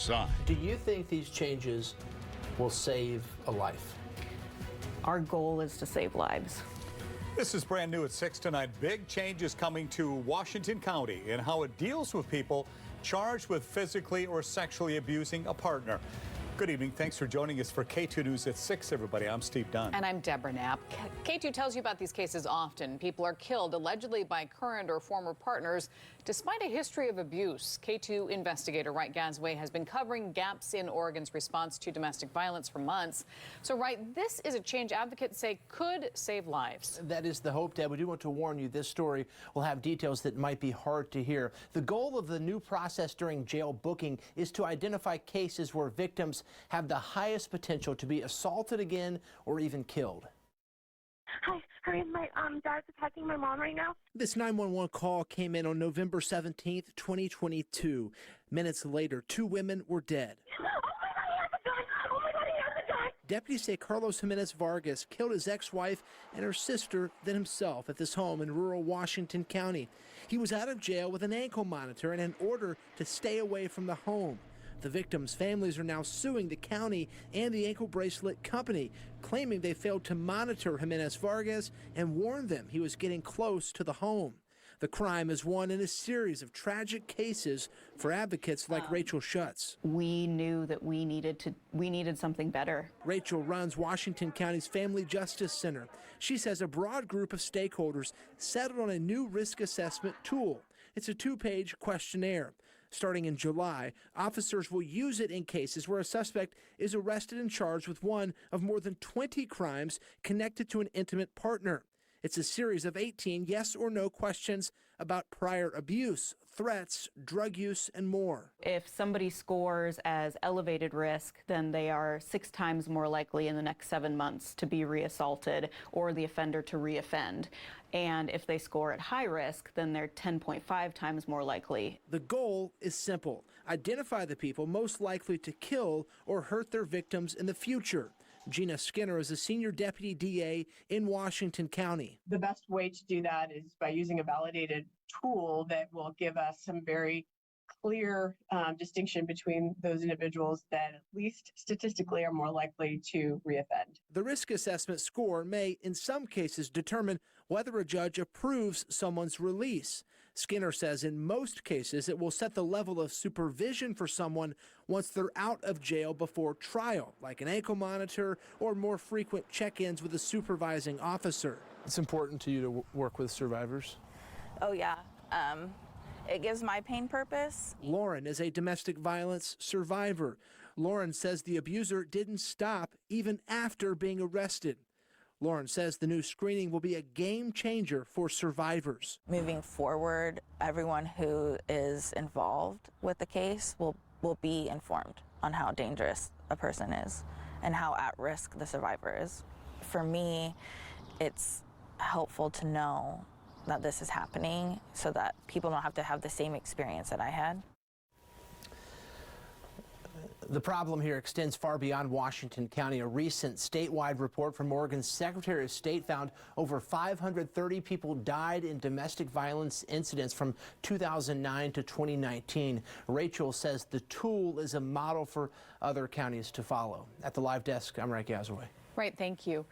son. Do you think these changes will save a life? Our goal is to save lives. This is brand new at 6 tonight. Big changes coming to Washington County and how it deals with people charged with physically or sexually abusing a partner. Good evening. Thanks for joining us for K2 News at 6, everybody. I'm Steve Dunn. And I'm Deborah Knapp. K2 tells you about these cases often. People are killed allegedly by current or former partners despite a history of abuse. K2 investigator Wright Gasway has been covering gaps in Oregon's response to domestic violence for months. So, Wright, this is a change advocates say could save lives. That is the hope, Deb. We do want to warn you, this story will have details that might be hard to hear. The goal of the new process during jail booking is to identify cases where victims have the highest potential to be assaulted again or even killed. Hi, hurry, my dad's attacking my mom right now. This 911 call came in on November 17th, 2022. Minutes later, 2 women were dead. Oh my God, he has a gun! Oh my God, he has a gun! Deputies say Carlos Jimenez Vargas killed his ex-wife and her sister, then himself, at this home in rural Washington County. He was out of jail with an ankle monitor and an order to stay away from the home. The victims' families are now suing the county and the ankle bracelet company, claiming they failed to monitor Jimenez Vargas and warn them he was getting close to the home. The crime is one in a series of tragic cases for advocates like Rachel Schutz. We knew that we needed something better. Rachel runs Washington County's Family Justice Center. She says a broad group of stakeholders settled on a new risk assessment tool. It's a 2-page questionnaire. Starting in July, officers will use it in cases where a suspect is arrested and charged with one of more than 20 crimes connected to an intimate partner. It's a series of 18 yes or no questions about prior abuse, threats, drug use, and more. If somebody scores as elevated risk, then they are 6 times more likely in the next 7 months to be reassaulted or the offender to reoffend. And if they score at high risk, then they're 10.5 times more likely. The goal is simple: identify the people most likely to kill or hurt their victims in the future. Gina Skinner is a senior deputy DA in Washington County. The best way to do that is by using a validated tool that will give us some very clear distinction between those individuals that at least statistically are more likely to reoffend. The risk assessment score may, in some cases, determine whether a judge approves someone's release. Skinner says in most cases it will set the level of supervision for someone once they're out of jail before trial, like an ankle monitor or more frequent check-ins with a supervising officer. It's important to you to work with survivors? Oh, yeah. It gives my pain purpose. Lauren is a domestic violence survivor. Lauren says the abuser didn't stop even after being arrested. Lauren says the new screening will be a game changer for survivors. Moving forward, everyone who is involved with the case will be informed on how dangerous a person is and how at risk the survivor is. For me, it's helpful to know that this is happening so that people don't have to have the same experience that I had. The problem here extends far beyond Washington County. A recent statewide report from Oregon's Secretary of State found over 530 people died in domestic violence incidents from 2009 to 2019. Rachel says the tool is a model for other counties to follow. At the live desk, I'm Wright Gasaway. Right, thank you.